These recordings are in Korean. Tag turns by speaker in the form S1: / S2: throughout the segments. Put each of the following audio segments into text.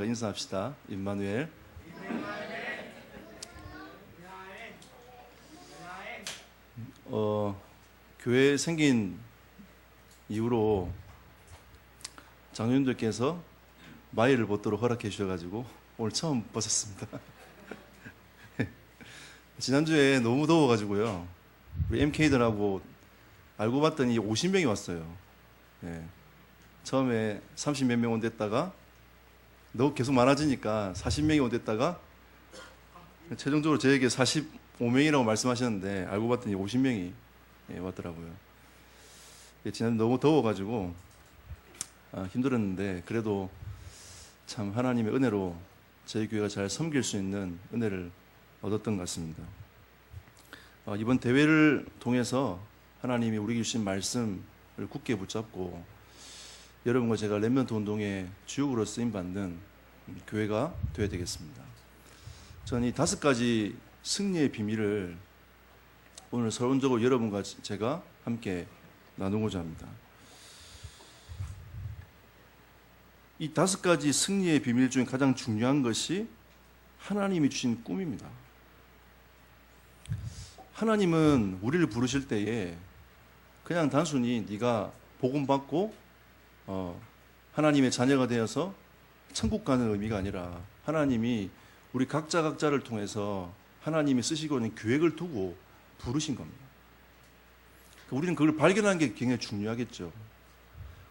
S1: 인사합시다. 임마누엘. 교회 생긴 이후로 장로님들께서 마이를 벗도록 허락해 주셔가지고 오늘 처음 벗었습니다. 지난주에 너무 더워가지고요. 우리 MK들하고 알고 봤더니 50명이 왔어요. 예. 처음에 30몇 명 온댔다가 너 계속 많아지니까 40명이 온댔다가 최종적으로 저에게 45명이라고 말씀하셨는데 알고 봤더니 50명이 왔더라고요. 지난주 너무 더워가지고 힘들었는데 그래도 참 하나님의 은혜로 저희 교회가 잘 섬길 수 있는 은혜를 얻었던 것 같습니다. 이번 대회를 통해서 하나님이 우리에게 주신 말씀을 굳게 붙잡고 여러분과 제가 렘넌트 운동의 주역으로 쓰임받는 교회가 되어야 되겠습니다. 저는 이 5가지 승리의 비밀을 오늘 서론적으로 여러분과 제가 함께 나누고자 합니다. 이 5가지 승리의 비밀 중에 가장 중요한 것이 하나님이 주신 꿈입니다. 하나님은 우리를 부르실 때에 그냥 단순히 네가 복음 받고 하나님의 자녀가 되어서 천국 가는 의미가 아니라 하나님이 우리 각자를 통해서 하나님이 쓰시고 있는 계획을 두고 부르신 겁니다. 우리는 그걸 발견하는 게 굉장히 중요하겠죠.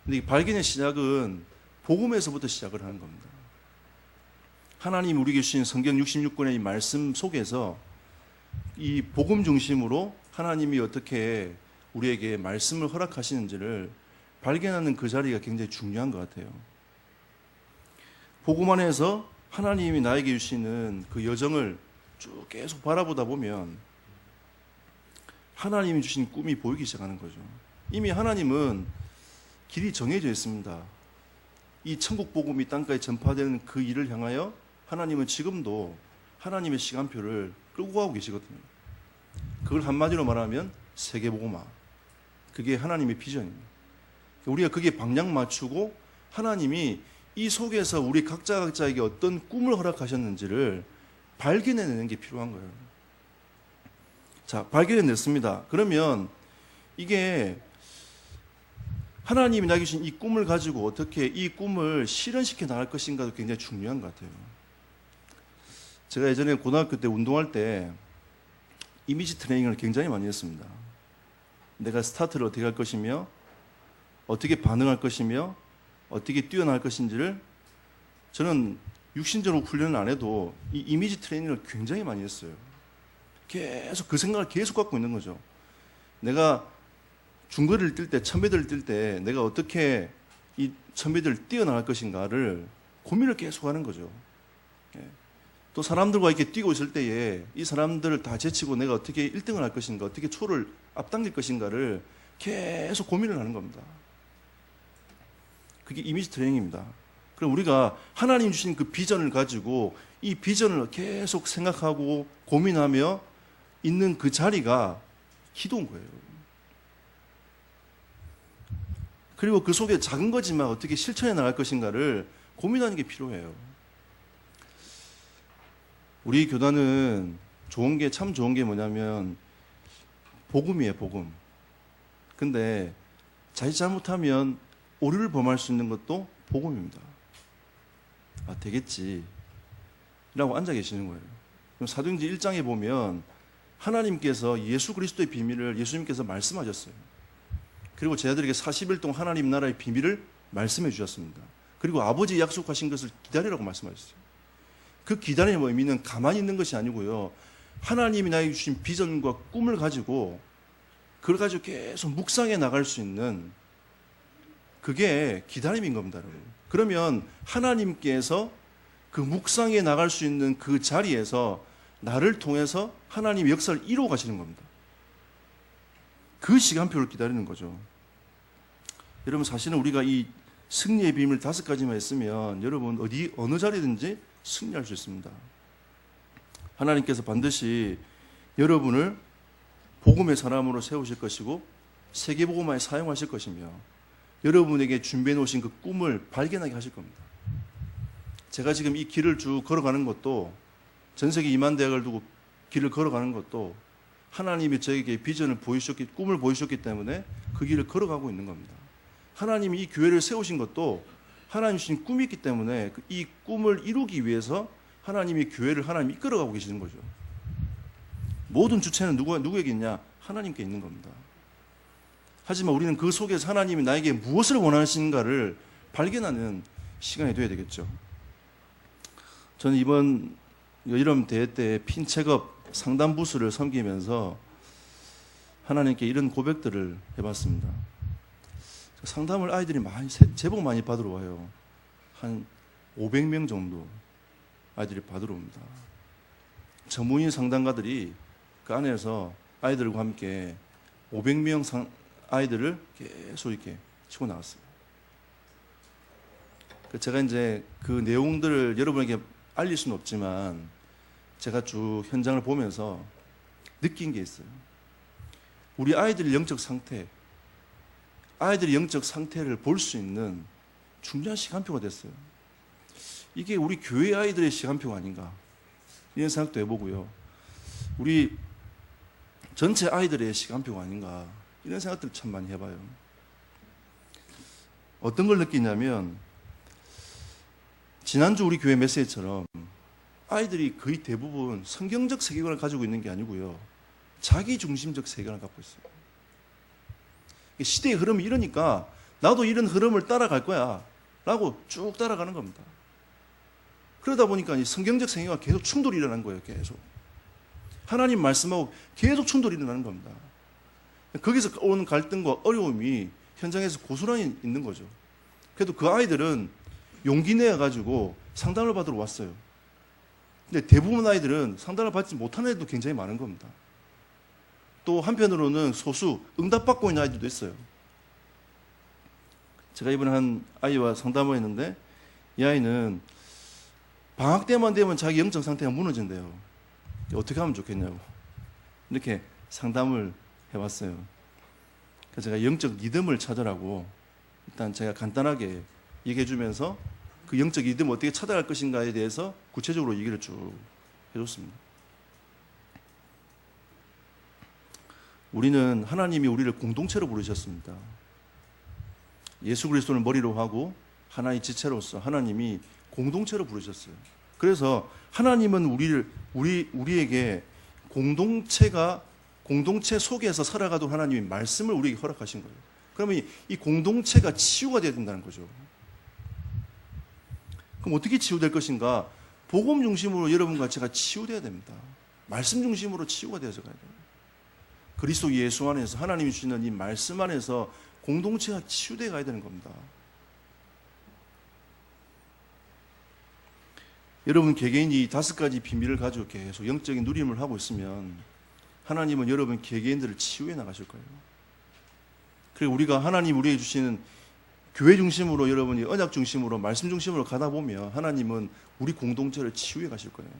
S1: 근데 이 발견의 시작은 복음에서부터 시작을 하는 겁니다. 하나님 우리에게 주신 성경 66권의 이 말씀 속에서 이 복음 중심으로 하나님이 어떻게 우리에게 말씀을 허락하시는지를 발견하는 그 자리가 굉장히 중요한 것 같아요. 복음 안에서 하나님이 나에게 주시는 그 여정을 쭉 계속 바라보다 보면 하나님이 주신 꿈이 보이기 시작하는 거죠. 이미 하나님은 길이 정해져 있습니다. 이 천국 복음이 땅까지 전파되는 그 일을 향하여 하나님은 지금도 하나님의 시간표를 끌고 가고 계시거든요. 그걸 한마디로 말하면 세계복음화. 그게 하나님의 비전입니다. 우리가 그게 방향 맞추고 하나님이 이 속에서 우리 각자에게 어떤 꿈을 허락하셨는지를 발견해내는 게 필요한 거예요. 자, 발견해냈습니다. 그러면 이게 하나님이 나에게 주신 이 꿈을 가지고 어떻게 이 꿈을 실현시켜 나갈 것인가도 굉장히 중요한 것 같아요. 제가 예전에 고등학교 때 운동할 때 이미지 트레이닝을 굉장히 많이 했습니다. 내가 스타트를 어떻게 할 것이며 어떻게 반응할 것이며 어떻게 뛰어날 것인지를 저는 육신적으로 훈련을 안 해도 이 이미지 트레이닝을 굉장히 많이 했어요. 계속 그 생각을 계속 갖고 있는 거죠. 내가 중거리를 뛸 때, 1000m를 뛸 때 내가 어떻게 이 1000m를 뛰어나갈 것인가를 고민을 계속 하는 거죠. 또 사람들과 이렇게 뛰고 있을 때에 이 사람들을 다 제치고 내가 어떻게 1등을 할 것인가, 어떻게 초를 앞당길 것인가를 계속 고민을 하는 겁니다. 그게 이미지 트레이닝입니다. 그럼 우리가 하나님 주신 그 비전을 가지고 이 비전을 계속 생각하고 고민하며 있는 그 자리가 기도인 거예요. 그리고 그 속에 작은 거지만 어떻게 실천해 나갈 것인가를 고민하는 게 필요해요. 우리 교단은 참 좋은 게 뭐냐면 복음이에요, 복음. 근데 자칫 잘못하면 오류를 범할 수 있는 것도 복음입니다. 되겠지 라고 앉아 계시는 거예요. 그럼 사도행전 1장에 보면 하나님께서 예수 그리스도의 비밀을 예수님께서 말씀하셨어요. 그리고 제자들에게 40일 동안 하나님 나라의 비밀을 말씀해 주셨습니다. 그리고 아버지 약속하신 것을 기다리라고 말씀하셨어요. 그 기다리는 의미는 가만히 있는 것이 아니고요. 하나님이 나에게 주신 비전과 꿈을 가지고 그걸 가지고 계속 묵상해 나갈 수 있는 그게 기다림인 겁니다, 여러분. 그러면 하나님께서 그 묵상해 나갈 수 있는 그 자리에서 나를 통해서 하나님의 역사를 이루어 가시는 겁니다. 그 시간표를 기다리는 거죠. 여러분, 사실은 우리가 이 승리의 비밀 5가지만 있으면 여러분 어느 자리든지 승리할 수 있습니다. 하나님께서 반드시 여러분을 복음의 사람으로 세우실 것이고 세계복음화에 사용하실 것이며 여러분에게 준비해 놓으신 그 꿈을 발견하게 하실 겁니다. 제가 지금 이 길을 쭉 걸어가는 것도, 전세계 이만대학을 두고 길을 걸어가는 것도 하나님이 저에게 비전을 보이셨기, 꿈을 보이셨기 때문에 그 길을 걸어가고 있는 겁니다. 하나님이 이 교회를 세우신 것도 하나님 주신 꿈이 있기 때문에 이 꿈을 이루기 위해서 하나님이 교회를 하나님이 이끌어가고 계시는 거죠. 모든 주체는 누구에게 있냐? 하나님께 있는 겁니다. 하지만 우리는 그 속에서 하나님이 나에게 무엇을 원하시는가를 발견하는 시간이 되어야 되겠죠. 저는 이번 여름 대회 때 핀체급 상담 부스를 섬기면서 하나님께 이런 고백들을 해봤습니다. 상담을 아이들이 제법 많이 받으러 와요. 한 500명 정도 아이들이 받으러 옵니다. 전문의 상담가들이 그 안에서 아이들과 함께 500명 아이들을 계속 이렇게 치고 나왔어요. 제가 이제 그 내용들을 여러분에게 알릴 수는 없지만 제가 쭉 현장을 보면서 느낀 게 있어요. 우리 아이들의 영적 상태, 아이들의 영적 상태를 볼 수 있는 중요한 시간표가 됐어요. 이게 우리 교회 아이들의 시간표가 아닌가, 이런 생각도 해보고요. 우리 전체 아이들의 시간표가 아닌가, 이런 생각들을 참 많이 해봐요. 어떤 걸 느끼냐면, 지난주 우리 교회 메시지처럼 아이들이 거의 대부분 성경적 세계관을 가지고 있는 게 아니고요, 자기 중심적 세계관을 갖고 있어요. 시대의 흐름이 이러니까 나도 이런 흐름을 따라갈 거야 라고 쭉 따라가는 겁니다. 그러다 보니까 이 성경적 세계가 계속 충돌이 일어난 거예요. 계속 하나님 말씀하고 계속 충돌이 일어나는 겁니다. 거기서 오는 갈등과 어려움이 현장에서 고스란히 있는 거죠. 그래도 그 아이들은 용기 내어가지고 상담을 받으러 왔어요. 근데 대부분 아이들은 상담을 받지 못하는 애들도 굉장히 많은 겁니다. 또 한편으로는 소수 응답받고 있는 아이들도 있어요. 제가 이번에 한 아이와 상담을 했는데, 이 아이는 방학 때만 되면 자기 영적 상태가 무너진대요. 어떻게 하면 좋겠냐고 이렇게 상담을 해봤어요. 그래서 제가 영적 리듬을 찾으라고 일단 제가 간단하게 얘기해 주면서 그 영적 리듬을 어떻게 찾아갈 것인가에 대해서 구체적으로 얘기를 쭉 해줬습니다. 우리는 하나님이 우리를 공동체로 부르셨습니다. 예수 그리스도를 머리로 하고 하나의 지체로서 하나님이 공동체로 부르셨어요. 그래서 하나님은 우리에게 공동체 속에서 살아가도록 하나님이 말씀을 우리에게 허락하신 거예요. 그러면 이 공동체가 치유가 돼야 된다는 거죠. 그럼 어떻게 치유될 것인가? 복음 중심으로 여러분과 제가 치유돼야 됩니다. 말씀 중심으로 치유가 되어서 가야 돼요. 그리스도 예수 안에서 하나님이 주시는 이 말씀 안에서 공동체가 치유되어 가야 되는 겁니다. 여러분 개개인이 5가지 비밀을 가지고 계속 영적인 누림을 하고 있으면 하나님은 여러분 개개인들을 치유해 나가실 거예요. 그리고 우리가 하나님 우리에게 주시는 교회 중심으로, 여러분이 언약 중심으로, 말씀 중심으로 가다 보면 하나님은 우리 공동체를 치유해 가실 거예요.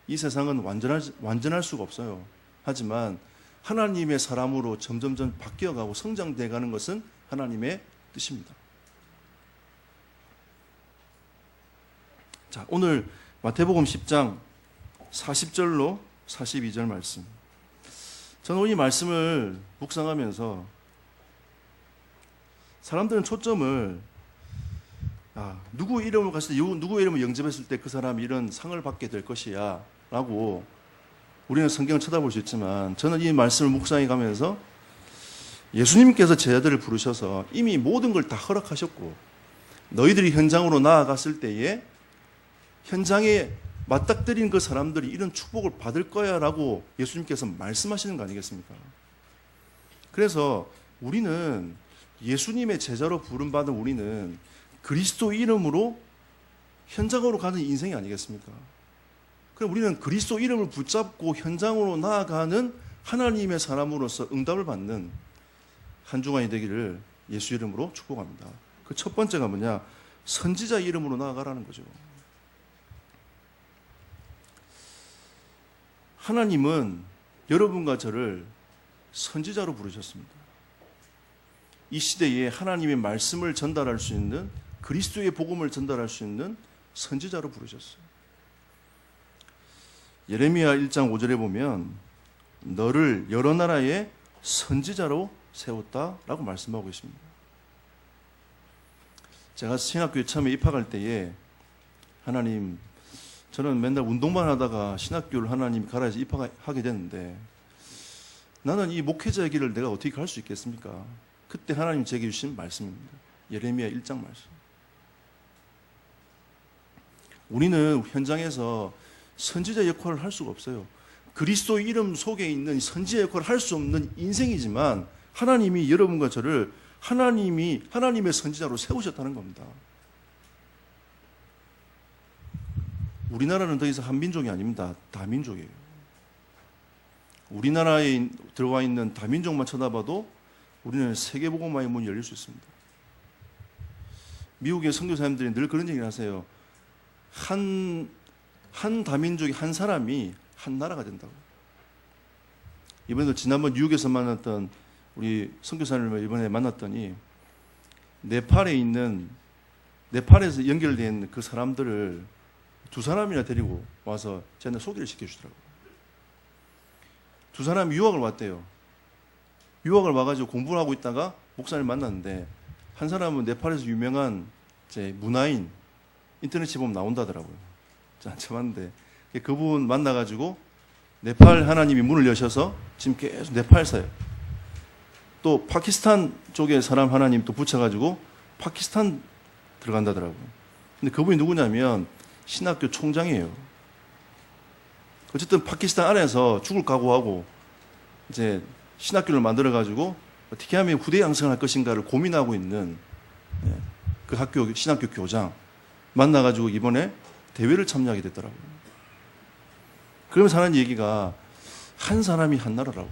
S1: 이 세상은 완전할 수가 없어요. 하지만 하나님의 사람으로 점점점 바뀌어가고 성장돼 가는 것은 하나님의 뜻입니다. 자, 오늘 마태복음 10장 40절로 42절 말씀. 저는 이 말씀을 묵상하면서 사람들은 초점을 누구 이름을 갔을 때, 누구 이름을 영접했을 때 그 사람이 이런 상을 받게 될 것이야 라고 우리는 성경을 쳐다볼 수 있지만, 저는 이 말씀을 묵상해 가면서 예수님께서 제자들을 부르셔서 이미 모든 걸 다 허락하셨고, 너희들이 현장으로 나아갔을 때에 현장에 맞닥뜨린 그 사람들이 이런 축복을 받을 거야 라고 예수님께서 말씀하시는 거 아니겠습니까? 그래서 우리는 예수님의 제자로 부름받은 우리는 그리스도 이름으로 현장으로 가는 인생이 아니겠습니까? 그럼 우리는 그리스도 이름을 붙잡고 현장으로 나아가는 하나님의 사람으로서 응답을 받는 한 주간이 되기를 예수 이름으로 축복합니다. 그 첫 번째가 뭐냐? 선지자 이름으로 나아가라는 거죠. 하나님은 여러분과 저를 선지자로 부르셨습니다. 이 시대에 하나님의 말씀을 전달할 수 있는, 그리스도의 복음을 전달할 수 있는 선지자로 부르셨어요. 예레미야 1장 5절에 보면 너를 여러 나라의 선지자로 세웠다라고 말씀하고 있습니다. 제가 신학교에 처음에 입학할 때에 하나님, 저는 맨날 운동만 하다가 신학교를 하나님 가라 해서 입학하게 됐는데 나는 이 목회자의 길을 내가 어떻게 갈 수 있겠습니까? 그때 하나님 제게 주신 말씀입니다. 예레미야 1장 말씀. 우리는 현장에서 선지자 역할을 할 수가 없어요. 그리스도 이름 속에 있는 선지자 역할을 할 수 없는 인생이지만 하나님이 여러분과 저를 하나님의 선지자로 세우셨다는 겁니다. 우리나라는 더 이상 한민족이 아닙니다. 다민족이에요. 우리나라에 들어와 있는 다민족만 쳐다봐도 우리는 세계복음화의 문이 열릴 수 있습니다. 미국의 선교사님들이 늘 그런 얘기를 하세요. 한 다민족이 한 사람이 한 나라가 된다고. 이번에도 지난번 뉴욕에서 만났던 우리 선교사님을 이번에 만났더니 네팔에서 연결된 그 사람들을 두 사람이나 데리고 와서 저한테 소개를 시켜주더라고요. 두 사람이 유학을 왔대요. 유학을 와가지고 공부를 하고 있다가 목사님을 만났는데 한 사람은 네팔에서 유명한 문화인, 인터넷에 보면 나온다더라고요. 자, 쳐봤는데 그분 만나가지고 네팔 하나님이 문을 여셔서 지금 계속 네팔사예요. 또 파키스탄 쪽에 사람 하나님 또 붙여가지고 파키스탄 들어간다더라고요. 근데 그분이 누구냐면 신학교 총장이에요. 어쨌든 파키스탄 안에서 죽을 각오하고 이제 신학교를 만들어가지고 어떻게 하면 후대 양성할 것인가를 고민하고 있는 그 신학교 교장 만나가지고 이번에 대회를 참여하게 됐더라고요. 그러면서 하는 얘기가 한 사람이 한 나라라고.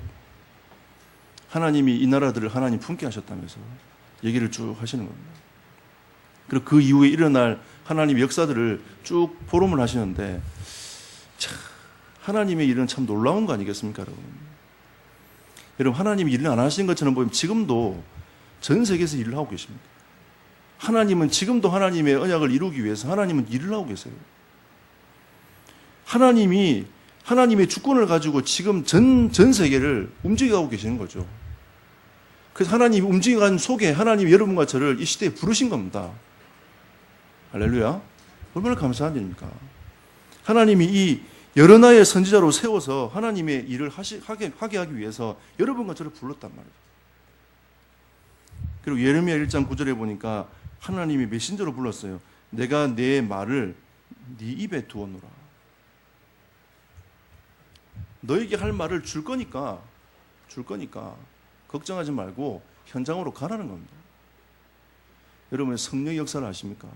S1: 하나님이 이 나라들을 하나님 품게 하셨다면서 얘기를 쭉 하시는 겁니다. 그리고 그 이후에 일어날 하나님의 역사들을 쭉 포럼을 하시는데 참 하나님의 일은 참 놀라운 거 아니겠습니까, 여러분? 여러분, 하나님이 일을 안 하신 것처럼 보이면 지금도 전 세계에서 일을 하고 계십니다. 하나님은 지금도 하나님의 언약을 이루기 위해서 하나님은 일을 하고 계세요. 하나님이 하나님의 주권을 가지고 지금 전 세계를 움직여가고 계시는 거죠. 그래서 하나님이 움직여가는 속에 하나님이 여러분과 저를 이 시대에 부르신 겁니다. 할렐루야. 얼마나 감사한 일입니까? 하나님이 이 여러 나라의 선지자로 세워서 하나님의 일을 하게 하기 위해서 여러분과 저를 불렀단 말이에요. 그리고 예레미야 1장 9절에 보니까 하나님이 메신저로 불렀어요. 내가 내 말을 네 입에 두었노라. 너에게 할 말을 줄 거니까 걱정하지 말고 현장으로 가라는 겁니다. 여러분, 성령의 역사를 아십니까?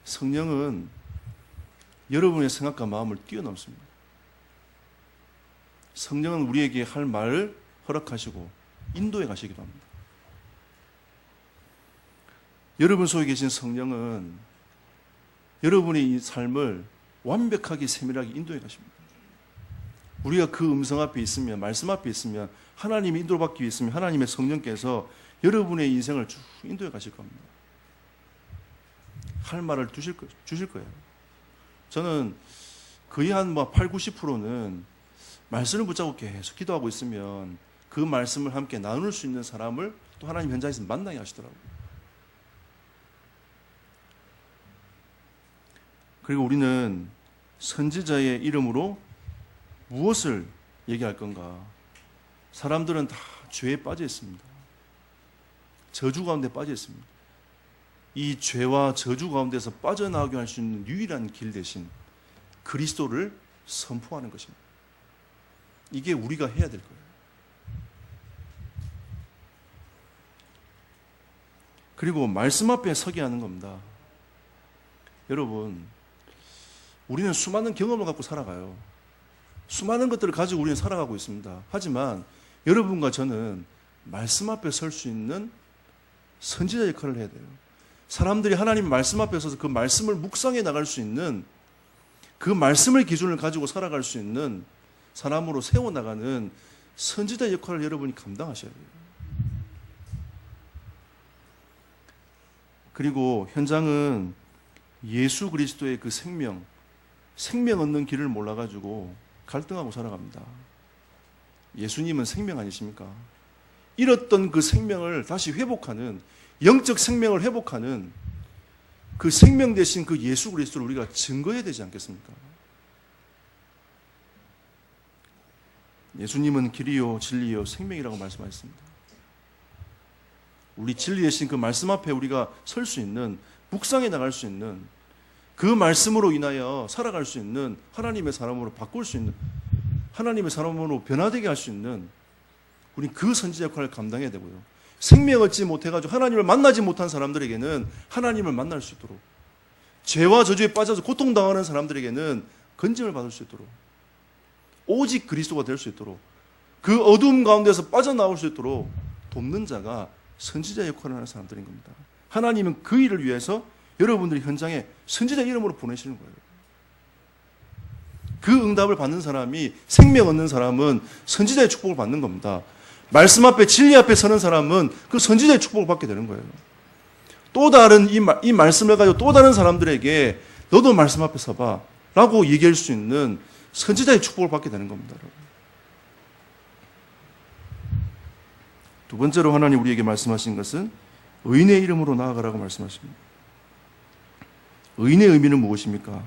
S1: 성령은 여러분의 생각과 마음을 뛰어넘습니다. 성령은 우리에게 할 말을 허락하시고 인도해 가시기도 합니다. 여러분 속에 계신 성령은 여러분의 이 삶을 완벽하게 세밀하게 인도해 가십니다. 우리가 그 음성 앞에 있으면, 말씀 앞에 있으면, 하나님이 인도를 받기 위해 있으면 하나님의 성령께서 여러분의 인생을 쭉 인도해 가실 겁니다. 할 말을 주실 거예요. 저는 거의 한 8, 90%는 말씀을 붙잡고 계속 기도하고 있으면 그 말씀을 함께 나눌 수 있는 사람을 또 하나님 현장에서 만나게 하시더라고요. 그리고 우리는 선지자의 이름으로 무엇을 얘기할 건가? 사람들은 다 죄에 빠져 있습니다. 저주 가운데 빠져 있습니다. 이 죄와 저주 가운데서 빠져나오게 할 수 있는 유일한 길 대신 그리스도를 선포하는 것입니다. 이게 우리가 해야 될 거예요. 그리고 말씀 앞에 서게 하는 겁니다. 여러분, 우리는 수많은 경험을 갖고 살아가요. 수많은 것들을 가지고 우리는 살아가고 있습니다. 하지만 여러분과 저는 말씀 앞에 설 수 있는 선지자 역할을 해야 돼요. 사람들이 하나님 말씀 앞에 서서 그 말씀을 묵상해 나갈 수 있는, 그 말씀의 기준을 가지고 살아갈 수 있는 사람으로 세워나가는 선지자 역할을 여러분이 감당하셔야 돼요. 그리고 현장은 예수 그리스도의 그 생명 얻는 길을 몰라가지고 갈등하고 살아갑니다. 예수님은 생명 아니십니까? 잃었던 그 생명을 다시 회복하는, 영적 생명을 회복하는 그 생명 대신 그 예수 그리스도를 우리가 증거해야 되지 않겠습니까? 예수님은 길이요 진리요 생명이라고 말씀하셨습니다. 우리 진리 대신 그 말씀 앞에 우리가 설 수 있는, 묵상해 나갈 수 있는, 그 말씀으로 인하여 살아갈 수 있는, 하나님의 사람으로 바꿀 수 있는, 하나님의 사람으로 변화되게 할 수 있는, 우리 그 선지자 역할을 감당해야 되고요. 생명 얻지 못해가지고 하나님을 만나지 못한 사람들에게는 하나님을 만날 수 있도록, 죄와 저주에 빠져서 고통당하는 사람들에게는 건짐을 받을 수 있도록, 오직 그리스도가 될 수 있도록, 그 어두움 가운데서 빠져나올 수 있도록 돕는 자가 선지자 역할을 하는 사람들인 겁니다. 하나님은 그 일을 위해서 여러분들이 현장에 선지자 이름으로 보내시는 거예요. 그 응답을 받는 사람이, 생명 얻는 사람은 선지자의 축복을 받는 겁니다. 말씀 앞에, 진리 앞에 서는 사람은 그 선지자의 축복을 받게 되는 거예요. 또 다른 이 말씀을 가지고 또 다른 사람들에게 너도 말씀 앞에 서봐 라고 얘기할 수 있는 선지자의 축복을 받게 되는 겁니다. 두 번째로 하나님 우리에게 말씀하신 것은 의인의 이름으로 나아가라고 말씀하십니다. 의인의 의미는 무엇입니까?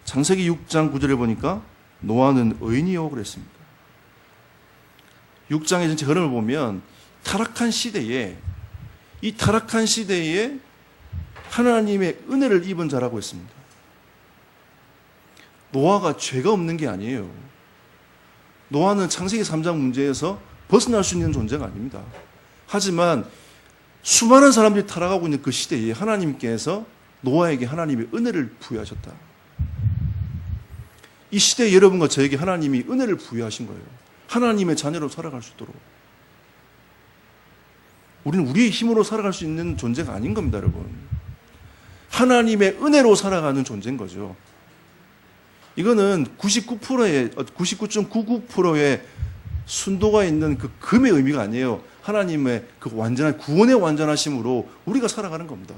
S1: 창세기 6장 9절에 보니까 노아는 의인이요 그랬습니다. 6장의 전체 흐름을 보면 타락한 시대에, 이 타락한 시대에 하나님의 은혜를 입은 자라고 했습니다. 노아가 죄가 없는 게 아니에요. 노아는 창세기 3장 문제에서 벗어날 수 있는 존재가 아닙니다. 하지만 수많은 사람들이 타락하고 있는 그 시대에 하나님께서 노아에게 하나님의 은혜를 부여하셨다. 이 시대에 여러분과 저에게 하나님이 은혜를 부여하신 거예요. 하나님의 자녀로 살아갈 수 있도록. 우리는 우리의 힘으로 살아갈 수 있는 존재가 아닌 겁니다, 여러분. 하나님의 은혜로 살아가는 존재인 거죠. 이거는 99.99%의 순도가 있는 그 금의 의미가 아니에요. 하나님의 그 완전한, 구원의 완전하심으로 우리가 살아가는 겁니다.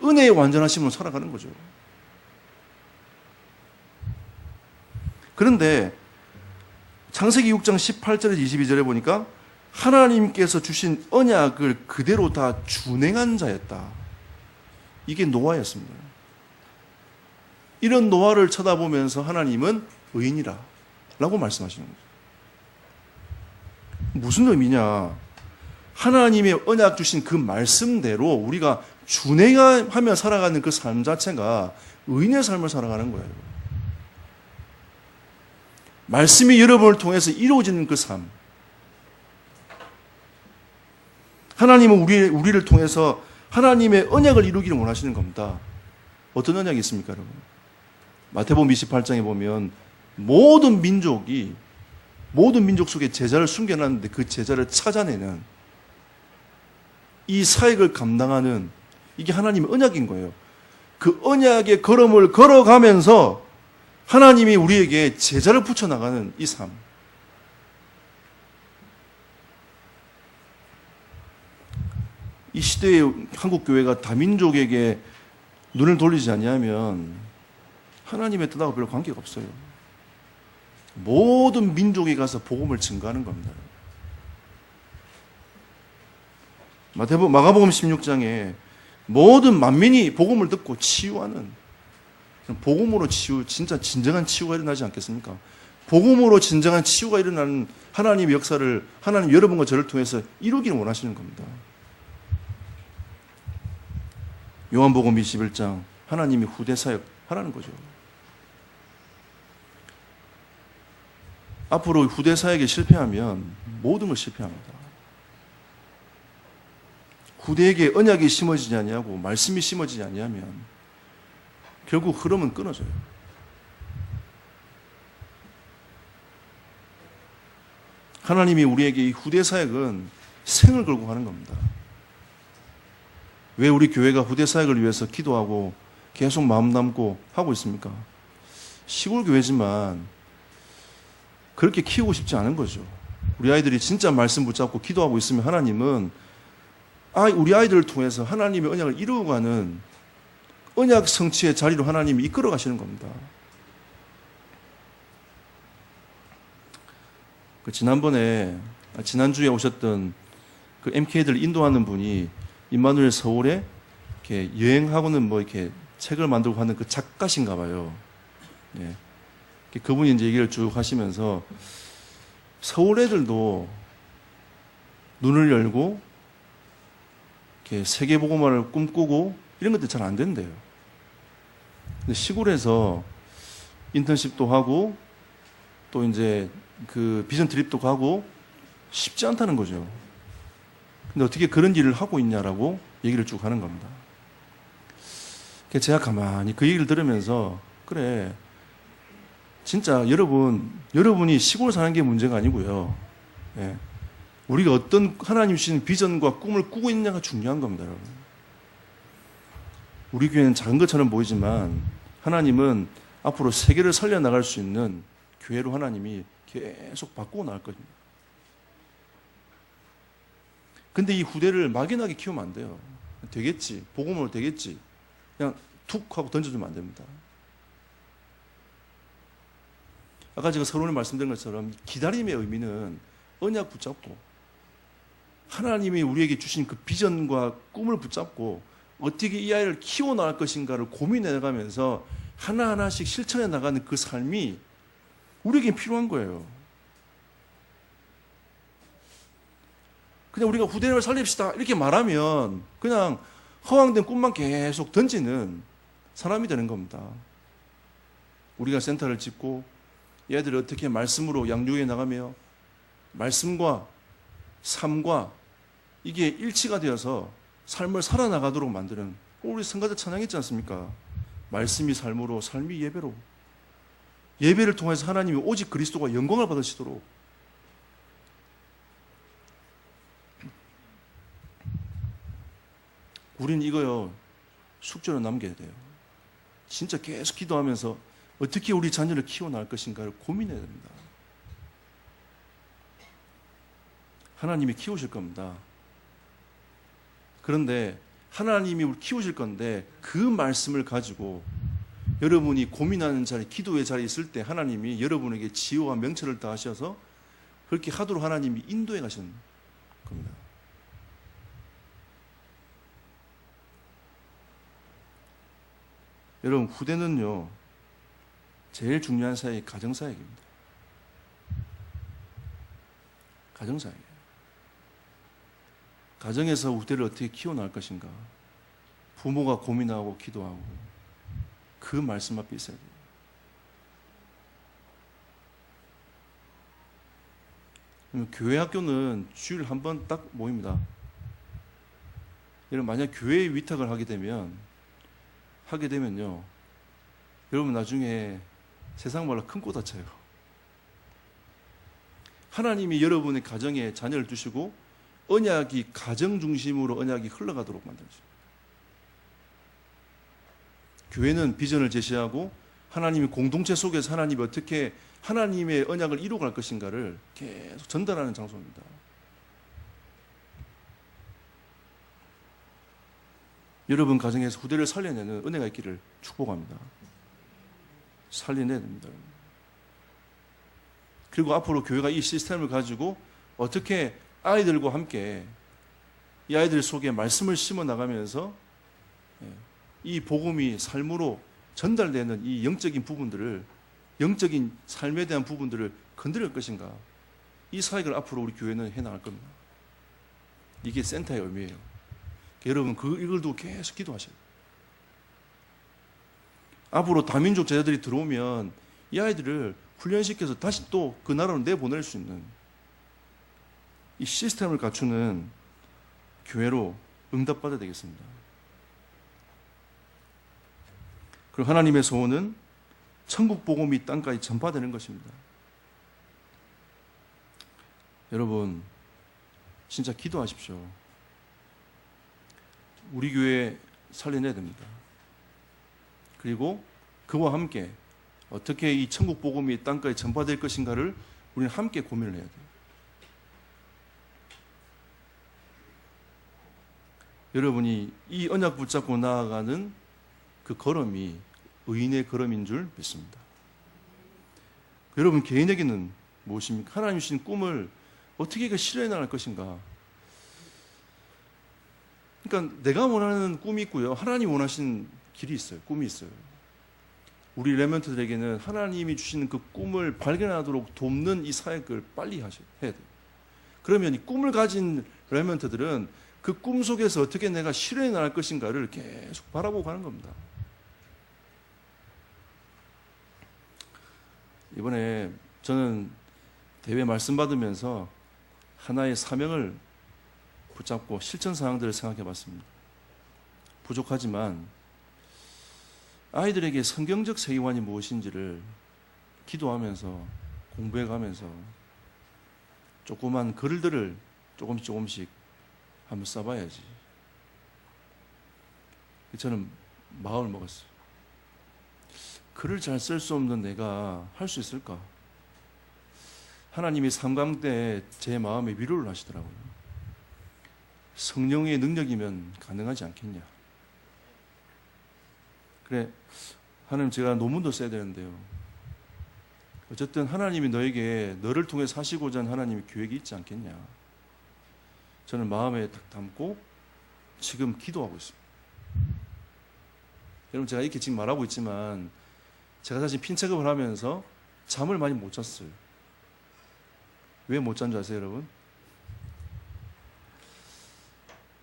S1: 은혜의 완전하심으로 살아가는 거죠. 그런데 창세기 6장 18절에서 22절에 보니까 하나님께서 주신 언약을 그대로 다 준행한 자였다. 이게 노아였습니다. 이런 노아를 쳐다보면서 하나님은 의인이라 라고 말씀하시는 거죠. 무슨 의미냐? 하나님의 언약 주신 그 말씀대로 우리가 준행하며 살아가는 그 삶 자체가 의인의 삶을 살아가는 거예요. 말씀이 여러분을 통해서 이루어지는 그 삶. 하나님은 우리를 통해서 하나님의 언약을 이루기를 원하시는 겁니다. 어떤 언약이 있습니까, 여러분? 마태복음 28장에 보면 모든 민족 속에 제자를 숨겨놨는데 그 제자를 찾아내는, 이 사역을 감당하는, 이게 하나님의 언약인 거예요. 그 언약의 걸음을 걸어가면서 하나님이 우리에게 제자를 붙여나가는 이 삶. 이 시대의 한국교회가 다민족에게 눈을 돌리지 않냐면 하나님의 뜻하고 별로 관계가 없어요. 모든 민족에 가서 복음을 증거하는 겁니다. 마가복음 16장에 모든 만민이 복음을 듣고 치유하는, 복음으로 진짜 진정한 치유가 일어나지 않겠습니까? 복음으로 진정한 치유가 일어나는 하나님의 역사를 하나님 여러분과 저를 통해서 이루기를 원하시는 겁니다. 요한복음 21장, 하나님이 후대 사역 하라는 거죠. 앞으로 후대 사역에 실패하면 모든 걸 실패합니다. 후대에게 언약이 심어지지 아니하고 말씀이 심어지지 아니하면 결국 흐름은 끊어져요. 하나님이 우리에게 이 후대 사역은 생을 걸고 하는 겁니다. 왜 우리 교회가 후대 사역을 위해서 기도하고 계속 마음 담고 하고 있습니까? 시골 교회지만 그렇게 키우고 싶지 않은 거죠. 우리 아이들이 진짜 말씀 붙잡고 기도하고 있으면 하나님은 우리 아이들을 통해서 하나님의 언약을 이루어가는 언약 성취의 자리로 하나님이 이끌어 가시는 겁니다. 지난주에 오셨던 그 MK들 인도하는 분이 임마누엘 서울에 이렇게 여행하고는 이렇게 책을 만들고 하는 그 작가신가 봐요. 예. 그분이 이제 얘기를 쭉 하시면서 서울 애들도 눈을 열고 이렇게 세계복음화를 꿈꾸고 이런 것들 잘 안 된대요. 근데 시골에서 인턴십도 하고 또 이제 그 비전 트립도 가고 쉽지 않다는 거죠. 근데 어떻게 그런 일을 하고 있냐라고 얘기를 쭉 하는 겁니다. 제가 가만히 그 얘기를 들으면서 그래, 진짜 여러분이 시골 사는 게 문제가 아니고요. 예. 우리가 어떤 하나님 주신 비전과 꿈을 꾸고 있느냐가 중요한 겁니다, 여러분. 우리 교회는 작은 것처럼 보이지만 하나님은 앞으로 세계를 살려나갈 수 있는 교회로 하나님이 계속 바꾸고 나갈 겁니다. 근데 이 후대를 막연하게 키우면 안 돼요. 되겠지, 복음으로 되겠지, 그냥 툭 하고 던져주면 안 됩니다. 아까 제가 서론에 말씀드린 것처럼 기다림의 의미는 언약 붙잡고 하나님이 우리에게 주신 그 비전과 꿈을 붙잡고 어떻게 이 아이를 키워나갈 것인가를 고민해 나가면서 하나하나씩 실천해 나가는 그 삶이 우리에게 필요한 거예요. 그냥 우리가 후대를 살립시다 이렇게 말하면 그냥 허황된 꿈만 계속 던지는 사람이 되는 겁니다. 우리가 센터를 짓고 얘들을 어떻게 말씀으로 양육해 나가며 말씀과 삶과 이게 일치가 되어서 삶을 살아나가도록 만드는, 우리 성가대 찬양했지 않습니까? 말씀이 삶으로, 삶이 예배로, 예배를 통해서 하나님이 오직 그리스도가 영광을 받으시도록. 우리는 이거요 숙제로 남겨야 돼요. 진짜 계속 기도하면서 어떻게 우리 자녀를 키워나갈 것인가를 고민해야 됩니다. 하나님이 키우실 겁니다. 그런데 하나님이 우리 키우실 건데 그 말씀을 가지고 여러분이 고민하는 자리, 기도의 자리에 있을 때 하나님이 여러분에게 지혜와 명철을 다하셔서 그렇게 하도록 하나님이 인도해 가시는 겁니다. 여러분, 후대는요 제일 중요한 사역이 가정사역입니다. 가정사역이에요. 가정에서 후대를 어떻게 키워나갈 것인가, 부모가 고민하고 기도하고 그 말씀 앞에 있어야 돼요. 교회 학교는 주일에 한 번 딱 모입니다. 여러분, 만약 교회에 위탁을 하게 되면요 여러분 나중에 세상 말로 큰 코 다쳐요. 하나님이 여러분의 가정에 자녀를 두시고 언약이 가정 중심으로 언약이 흘러가도록 만들죠. 교회는 비전을 제시하고 하나님의 공동체 속에서 하나님이 어떻게 하나님의 언약을 이루어갈 것인가를 계속 전달하는 장소입니다. 여러분 가정에서 후대를 살려내는 은혜가 있기를 축복합니다. 살려내야 됩니다. 그리고 앞으로 교회가 이 시스템을 가지고 어떻게 아이들과 함께 이 아이들 속에 말씀을 심어 나가면서 이 복음이 삶으로 전달되는 이 영적인 부분들을, 영적인 삶에 대한 부분들을 건드릴 것인가, 이 사역을 앞으로 우리 교회는 해나갈 겁니다. 이게 센터의 의미예요. 여러분 이걸 두고 계속 기도하셔야 돼요. 앞으로 다민족 제자들이 들어오면 이 아이들을 훈련시켜서 다시 또 그 나라로 내보낼 수 있는 이 시스템을 갖추는 교회로 응답받아야 되겠습니다. 그리고 하나님의 소원은 천국 복음이 땅까지 전파되는 것입니다. 여러분 진짜 기도하십시오. 우리 교회 살려내야 됩니다. 그리고 그와 함께 어떻게 이 천국 복음이 땅까지 전파될 것인가를 우리는 함께 고민을 해야 돼요. 여러분이 이 언약 붙잡고 나아가는 그 걸음이 의인의 걸음인 줄 믿습니다. 여러분 개인에게는 무엇입니까? 하나님 주신 꿈을 어떻게 실현해 나갈 것인가? 그러니까 내가 원하는 꿈이 있고요. 하나님 원하신 길이 있어요. 꿈이 있어요. 우리 레멘트들에게는 하나님이 주시는 그 꿈을 발견하도록 돕는 이 사역을 빨리 해야 돼요. 그러면 이 꿈을 가진 레멘트들은 그 꿈 속에서 어떻게 내가 실현해 나갈 것인가를 계속 바라보고 가는 겁니다. 이번에 저는 대회 말씀 받으면서 하나의 사명을 붙잡고 실천 사항들을 생각해 봤습니다. 부족하지만 아이들에게 성경적 세계관이 무엇인지를 기도하면서 공부해 가면서 조그만 글들을 조금씩 한번 써봐야지. 저는 마음을 먹었어요. 글을 잘 쓸 수 없는 내가 할 수 있을까? 하나님이 3강 때 제 마음에 위로를 하시더라고요. 성령의 능력이면 가능하지 않겠냐. 그래, 하나님 제가 논문도 써야 되는데요. 어쨌든 하나님이 너를 통해 사시고자 하는 하나님의 계획이 있지 않겠냐. 저는 마음에 딱 담고 지금 기도하고 있습니다. 여러분 제가 이렇게 지금 말하고 있지만 제가 사실 핀책업을 하면서 잠을 많이 못 잤어요. 왜 못 잔 줄 아세요, 여러분?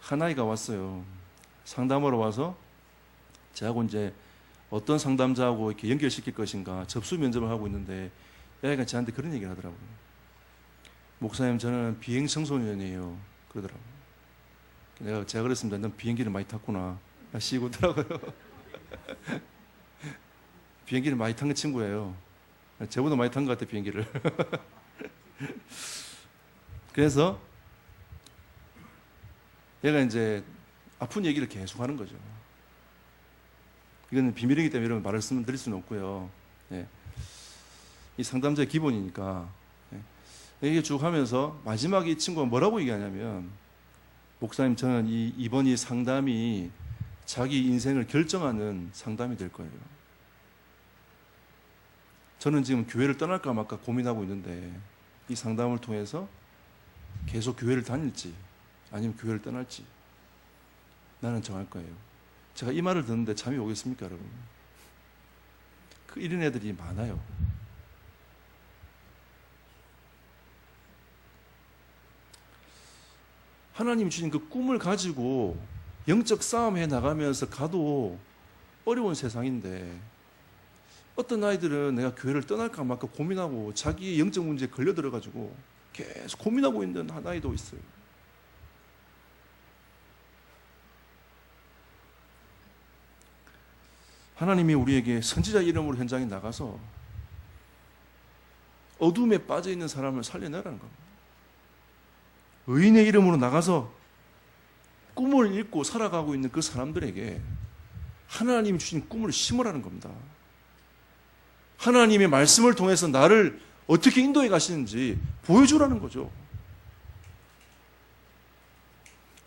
S1: 한 아이가 왔어요. 상담하러 와서 저하고 이제 어떤 상담자하고 이렇게 연결시킬 것인가 접수 면접을 하고 있는데 아이가 저한테 그런 얘기를 하더라고요. 목사님, 저는 비행 청소년이에요. 그러더라고요. 제가 그랬습니다. 넌 비행기를 많이 탔구나. 시고 더라고요. 비행기를 많이 탄 그 친구예요. 저보다 많이 탄 것 같아, 비행기를. 그래서 얘가 이제 아픈 얘기를 계속 하는 거죠. 이건 비밀이기 때문에 여러분 말씀을 드릴 수는 없고요. 예. 이 상담자의 기본이니까. 예. 이게 쭉 하면서 마지막에 이 친구가 뭐라고 얘기하냐면, 목사님, 저는 이번 이 상담이 자기 인생을 결정하는 상담이 될 거예요. 저는 지금 교회를 떠날까 말까 고민하고 있는데 이 상담을 통해서 계속 교회를 다닐지 아니면 교회를 떠날지 나는 정할 거예요. 제가 이 말을 듣는데 잠이 오겠습니까, 여러분? 이런 애들이 많아요. 하나님이 주신 그 꿈을 가지고 영적 싸움해 나가면서 가도 어려운 세상인데 어떤 아이들은 내가 교회를 떠날까 말까 고민하고 자기의 영적 문제에 걸려들어가지고 계속 고민하고 있는 한 아이도 있어요. 하나님이 우리에게 선지자 이름으로 현장에 나가서 어둠에 빠져있는 사람을 살려내라는 겁니다. 의인의 이름으로 나가서 꿈을 잃고 살아가고 있는 그 사람들에게 하나님이 주신 꿈을 심으라는 겁니다. 하나님의 말씀을 통해서 나를 어떻게 인도해 가시는지 보여주라는 거죠.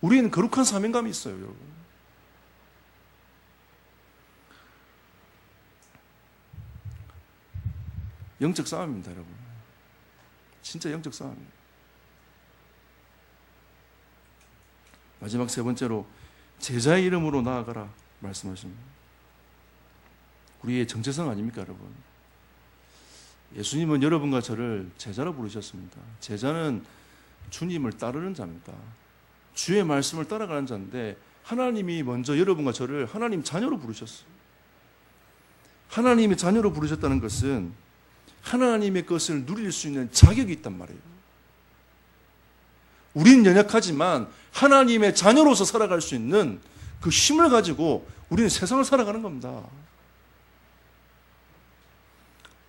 S1: 우리는 거룩한 사명감이 있어요, 여러분. 영적 싸움입니다, 여러분. 진짜 영적 싸움이에요. 마지막 세 번째로 제자의 이름으로 나아가라 말씀하십니다. 우리의 정체성 아닙니까, 여러분? 예수님은 여러분과 저를 제자로 부르셨습니다. 제자는 주님을 따르는 자입니다. 주의 말씀을 따라가는 자인데 하나님이 먼저 여러분과 저를 하나님 자녀로 부르셨어요. 하나님의 자녀로 부르셨다는 것은 하나님의 것을 누릴 수 있는 자격이 있단 말이에요. 우린 연약하지만 하나님의 자녀로서 살아갈 수 있는 그 힘을 가지고 우리는 세상을 살아가는 겁니다.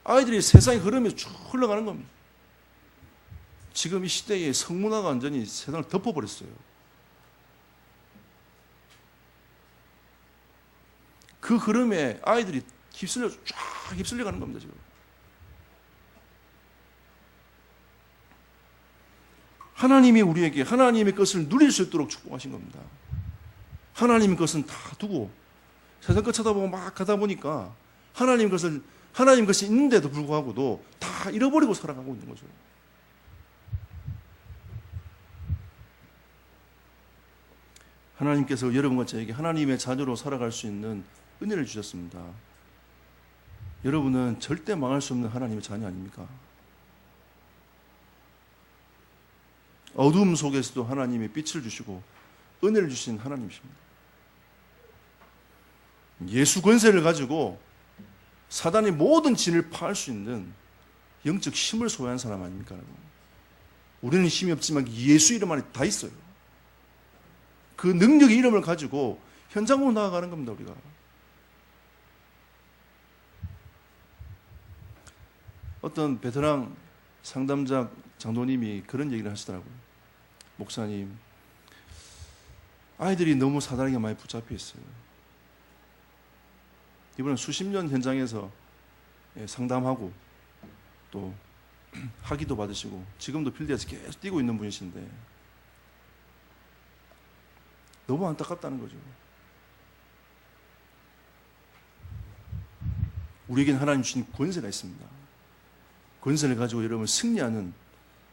S1: 아이들이 세상의 흐름에 쭉 흘러가는 겁니다. 지금 이 시대에 성문화가 완전히 세상을 덮어버렸어요. 그 흐름에 아이들이 쫙 휩쓸려가는 겁니다, 지금. 하나님이 우리에게 하나님의 것을 누릴 수 있도록 축복하신 겁니다. 하나님의 것은 다 두고 세상 것 쳐다보고 막 가다 보니까 하나님 것이 있는데도 불구하고도 다 잃어버리고 살아가고 있는 거죠. 하나님께서 여러분과 저에게 하나님의 자녀로 살아갈 수 있는 은혜를 주셨습니다. 여러분은 절대 망할 수 없는 하나님의 자녀 아닙니까? 어둠 속에서도 하나님이 빛을 주시고 은혜를 주신 하나님이십니다. 예수 권세를 가지고 사단의 모든 진을 파할 수 있는 영적 힘을 소유한 사람 아닙니까? 우리는 힘이 없지만 예수 이름 안에 다 있어요. 그 능력의 이름을 가지고 현장으로 나아가는 겁니다, 우리가. 어떤 베테랑 상담자 장로님이 그런 얘기를 하시더라고요. 목사님, 아이들이 너무 사단에게 많이 붙잡혀 있어요. 이번에 수십 년 현장에서 상담하고 또 학위도 받으시고 지금도 필드에서 계속 뛰고 있는 분이신데 너무 안타깝다는 거죠. 우리에겐 하나님 주신 권세가 있습니다. 권세를 가지고 여러분 승리하는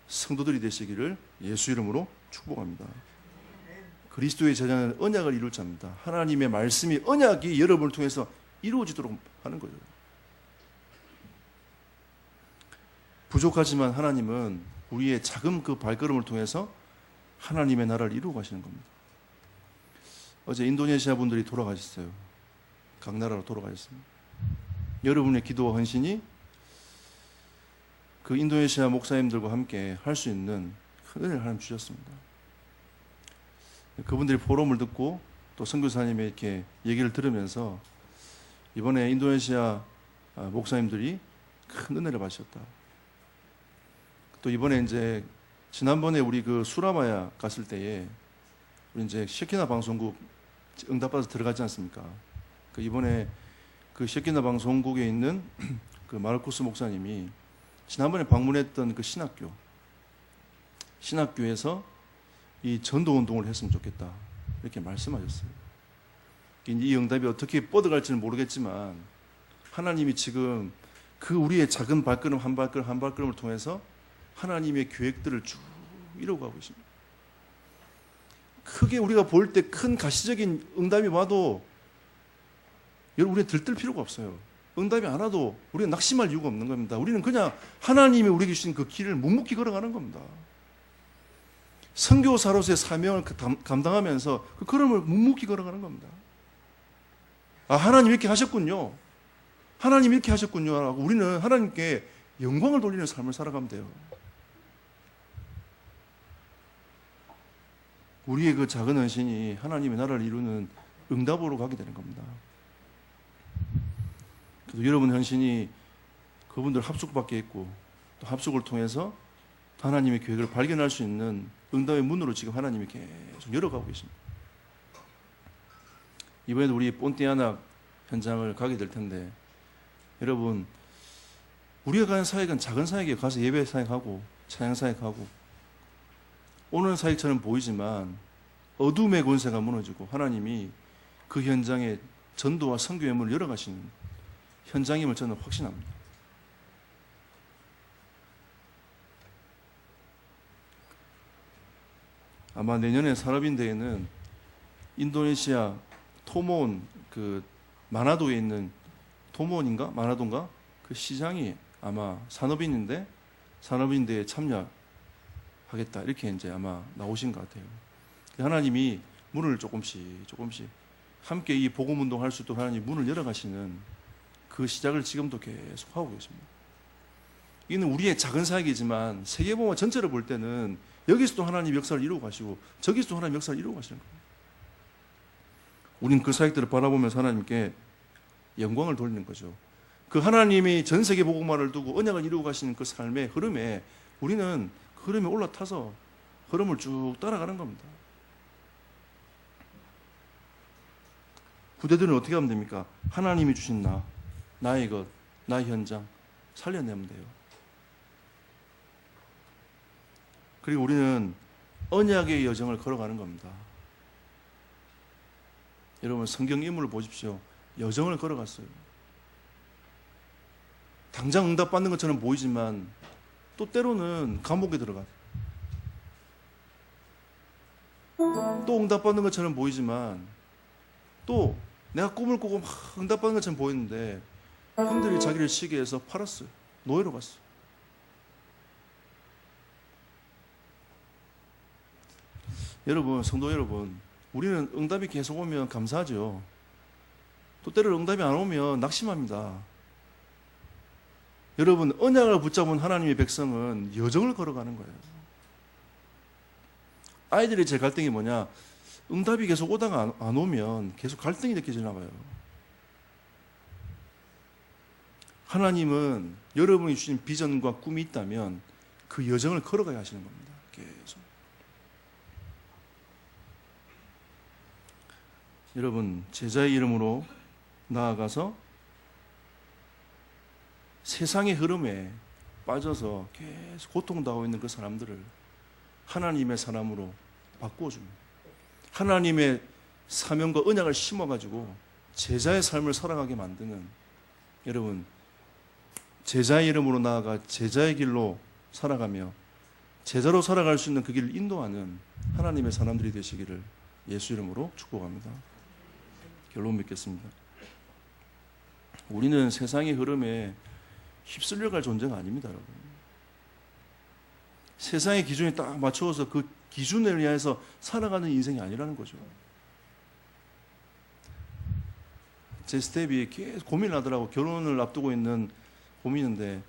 S1: 성도들이 되시기를 예수 이름으로 축복합니다. 그리스도의 제자는 언약을 이룰 자입니다. 하나님의 말씀이 언약이 여러분을 통해서 이루어지도록 하는 거예요. 부족하지만 하나님은 우리의 작은 그 발걸음을 통해서 하나님의 나라를 이루어 가시는 겁니다. 어제 인도네시아 분들이 돌아가셨어요. 각 나라로 돌아가셨습니다. 여러분의 기도와 헌신이 그 인도네시아 목사님들과 함께 할 수 있는 큰 은혜를 하나님 주셨습니다. 그분들이 포럼을 듣고 또 선교사님의 이렇게 얘기를 들으면서 이번에 인도네시아 목사님들이 큰 은혜를 받으셨다. 또 이번에 이제 지난번에 우리 그 수라마야 갔을 때에 우리 이제 셰키나 방송국 응답받아서 들어가지 않습니까? 그 이번에 그 셰키나 방송국에 있는 그 마르코스 목사님이 지난번에 방문했던 그 신학교에서 이 전도 운동을 했으면 좋겠다 이렇게 말씀하셨어요. 이 응답이 어떻게 뻗어갈지는 모르겠지만 하나님이 지금 그 우리의 작은 발걸음 한 발걸음을 통해서 하나님의 계획들을 쭉 이루어가고 있습니다. 크게 우리가 볼 때 큰 가시적인 응답이 와도 여러분 우리는 들뜰 필요가 없어요. 응답이 안 와도 우리가 낙심할 이유가 없는 겁니다. 우리는 그냥 하나님이 우리에게 주신 그 길을 묵묵히 걸어가는 겁니다. 선교사로서의 사명을 감당하면서 그 걸음을 묵묵히 걸어가는 겁니다. 아, 하나님 이렇게 하셨군요. 하나님 이렇게 하셨군요. 라고 우리는 하나님께 영광을 돌리는 삶을 살아가면 돼요. 우리의 그 작은 헌신이 하나님의 나라를 이루는 응답으로 가게 되는 겁니다. 그래서 여러분 헌신이 그분들 합숙밖에 있고 또 합숙을 통해서 하나님의 계획을 발견할 수 있는 응답의 문으로 지금 하나님이 계속 열어가고 계십니다. 이번에도 우리 본띠아나 현장을 가게 될 텐데 여러분 우리가 가는 사역은 작은 사역에 가서 예배 사역하고 찬양 사역하고 오는 사역처럼 보이지만 어둠의 권세가 무너지고 하나님이 그 현장에 전도와 선교의 문을 열어가시는 현장임을 저는 확신합니다. 아마 내년에 산업인대회는 인도네시아 토모온 그 마나도에 있는 토모온인가 마나도인가 그 시장이 아마 산업인대회에 참여하겠다 이렇게 이제 아마 나오신 것 같아요. 하나님이 문을 조금씩 함께 이 복음 운동할 수 있도록 하나님 문을 열어가시는 그 시작을 지금도 계속 하고 계십니다. 이는 우리의 작은 사역이지만 세계복음 전체를 볼 때는 여기서도 하나님 역사를 이루고 가시고 저기서도 하나님 역사를 이루고 가시는 거예요. 우리는 그 사역들을 바라보면서 하나님께 영광을 돌리는 거죠. 그 하나님이 전 세계 복음화를 두고 언약을 이루고 가시는 그 삶의 흐름에 우리는 그 흐름에 올라타서 흐름을 쭉 따라가는 겁니다. 후대들은 어떻게 하면 됩니까? 하나님이 주신 나의 것, 나의 현장 살려내면 돼요. 그리고 우리는 언약의 여정을 걸어가는 겁니다. 여러분 성경 인물을 보십시오. 여정을 걸어갔어요. 당장 응답받는 것처럼 보이지만 또 때로는 감옥에 들어가요. 또 응답받는 것처럼 보이지만 또 내가 꿈을 꾸고 막 응답받는 것처럼 보이는데 형들이 자기를 치게 해서 팔았어요. 노예로 갔어요. 여러분, 성도 여러분, 우리는 응답이 계속 오면 감사하죠. 또 때로 응답이 안 오면 낙심합니다. 여러분, 언약을 붙잡은 하나님의 백성은 여정을 걸어가는 거예요. 아이들의 제 갈등이 뭐냐? 응답이 계속 오다가 안 오면 계속 갈등이 느껴지나 봐요. 하나님은 여러분이 주신 비전과 꿈이 있다면 그 여정을 걸어가야 하시는 겁니다. 계속. 여러분, 제자의 이름으로 나아가서 세상의 흐름에 빠져서 계속 고통당하고 있는 그 사람들을 하나님의 사람으로 바꾸어줍니다. 하나님의 사명과 언약을 심어가지고 제자의 삶을 살아가게 만드는, 여러분, 제자의 이름으로 나아가 제자의 길로 살아가며 제자로 살아갈 수 있는 그 길을 인도하는 하나님의 사람들이 되시기를 예수 이름으로 축복합니다. 결론 맺겠습니다. 우리는 세상의 흐름에 휩쓸려 갈 존재가 아닙니다, 여러분. 세상의 기준에 딱 맞추어서 그 기준에 의해서 살아가는 인생이 아니라는 거죠. 제 스텝이 계속 고민을 하더라고. 결혼을 앞두고 있는 고민인데,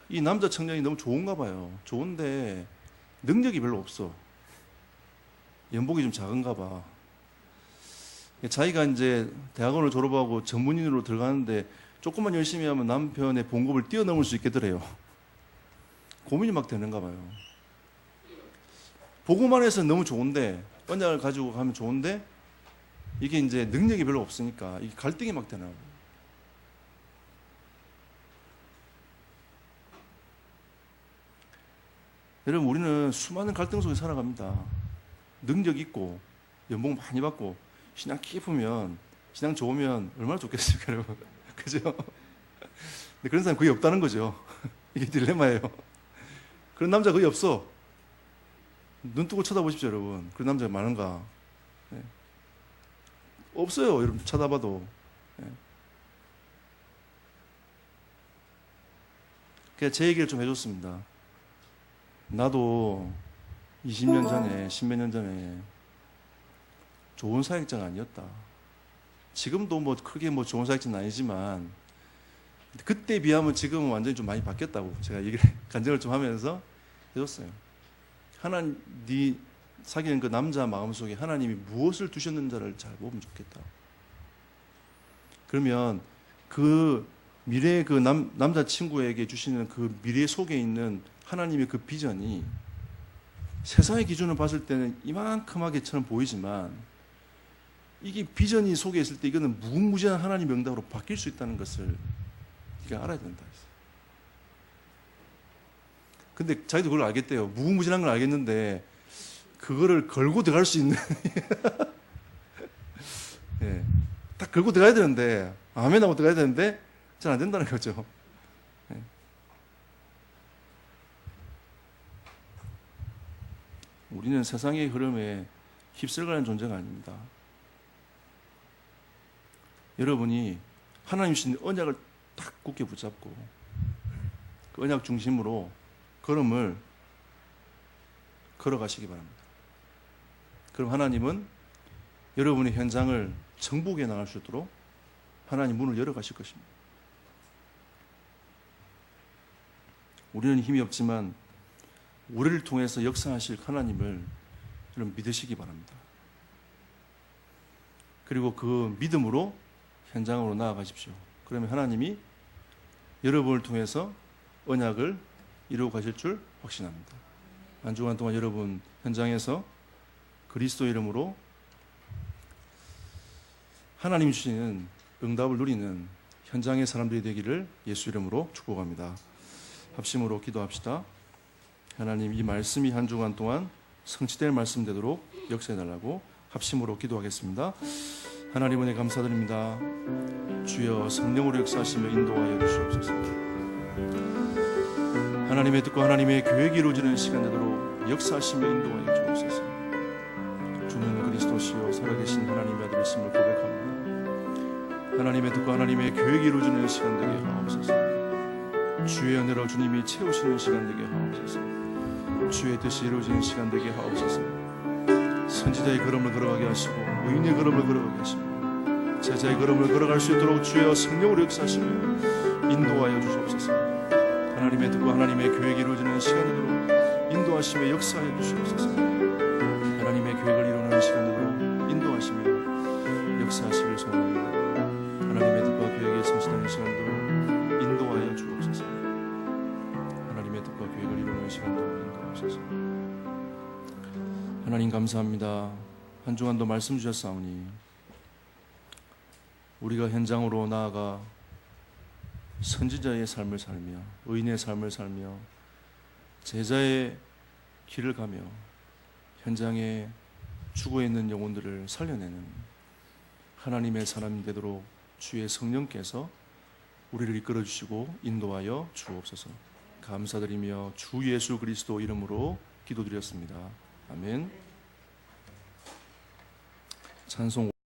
S1: 이 남자 청년이 너무 좋은가 봐요. 좋은데 능력이 별로 없어. 연봉이 좀 작은가 봐. 자기가 이제 대학원을 졸업하고 전문인으로 들어가는데 조금만 열심히 하면 남편의 봉급을 뛰어넘을 수 있겠더래요. 고민이 막 되는가 봐요. 보고만 해서 너무 좋은데, 언약을 가지고 가면 좋은데, 이게 이제 능력이 별로 없으니까 이게 갈등이 막 되나 봐요. 여러분, 우리는 수많은 갈등 속에 살아갑니다. 능력 있고 연봉 많이 받고 신앙 깊으면, 신앙 좋으면 얼마나 좋겠습니까, 여러분? 그죠? 근데 그런 사람 거의 없다는 거죠. 이게 딜레마예요. 그런 남자 거의 없어. 눈 뜨고 쳐다보십시오, 여러분. 그런 남자가 많은가? 네. 없어요, 여러분. 쳐다봐도. 네. 그래서 제 얘기를 좀 해줬습니다. 나도 20년 전에, 10몇 년 전에 좋은 사역자가 아니었다. 지금도 뭐 크게 뭐 좋은 사역자는 아니지만 그때에 비하면 지금은 완전히 좀 많이 바뀌었다고 제가 얘기를 간증을 좀 하면서 해줬어요. 하나님, 네 사귀는 그 남자 마음속에 하나님이 무엇을 두셨는지를 잘 보면 좋겠다. 그러면 그 미래의 그 남자친구에게 주시는 그 미래 속에 있는 하나님의 그 비전이 세상의 기준을 봤을 때는 이만큼하게처럼 보이지만 이게 비전이 속에 있을 때 이거는 무궁무진한 하나님 명당으로 바뀔 수 있다는 것을 네가 알아야 된다. 근데 자기도 그걸 알겠대요. 무궁무진한 걸 알겠는데 그거를 걸고 들어갈 수 있는 예, 딱 걸고 들어가야 되는데 아멘 하고 들어가야 되는데 잘 안 된다는 거죠. 예. 우리는 세상의 흐름에 휩쓸가는 존재가 아닙니다. 여러분이 하나님 주신 언약을 딱 굳게 붙잡고 그 언약 중심으로 걸음을 걸어가시기 바랍니다. 그럼 하나님은 여러분의 현장을 정복해 나갈 수 있도록 하나님 문을 열어가실 것입니다. 우리는 힘이 없지만 우리를 통해서 역사하실 하나님을 여러분 믿으시기 바랍니다. 그리고 그 믿음으로 현장으로 나아가십시오. 그러면 하나님이 여러분을 통해서 언약을 이루어 가실 줄 확신합니다. 한 주간 동안 여러분 현장에서 그리스도 이름으로 하나님 주시는 응답을 누리는 현장의 사람들이 되기를 예수 이름으로 축복합니다. 합심으로 기도합시다. 하나님, 이 말씀이 한 주간 동안 성취될 말씀 되도록 역사해달라고 합심으로 기도하겠습니다. 하나님 은혜 감사드립니다. 주여 성령으로 역사하시며 인도하여 주시옵소서. 하나님의 뜻과 하나님의 계획이 이루어지는 시간 되도록 역사하시며 인도하여 주옵소서. 주는 그리스도시요 살아계신 하나님의 아들이심을 고백합니다. 하나님의 뜻과 하나님의 계획이 이루어지는 시간 되게 하옵소서. 주의 은혜로 주님이 채우시는 시간 되게 하옵소서. 주의 뜻이 이루어지는 시간 되게 하옵소서. 선지자의 걸음을 걸어가게 하시고 의인의 걸음을 걸어가게 하시고 제자의 걸음을 걸어갈 수 있도록 주여 성령으로 역사하시며 인도하여 주시옵소서. 하나님의 뜻과 하나님의 계획이 이루어지는 시간 되도록 인도하시며 역사하여 주시옵소서. 하나님의 계획을 이루는 시간 되도록 인도하시며 역사하시길 소원합니다. 하나님의 뜻과 계획에 성실하는 시간 되도록 인도하여 주옵소서. 하나님의 뜻과 계획을 이루는 시간 되도록 인도하옵소서. 하나님 감사합니다. 한 주간도 말씀 주셨사오니 우리가 현장으로 나아가 선지자의 삶을 살며 의인의 삶을 살며 제자의 길을 가며 현장에 죽어 있는 영혼들을 살려내는 하나님의 사람이 되도록 주의 성령께서 우리를 이끌어 주시고 인도하여 주옵소서. 감사드리며 주 예수 그리스도 이름으로 기도드렸습니다. 아멘. 찬송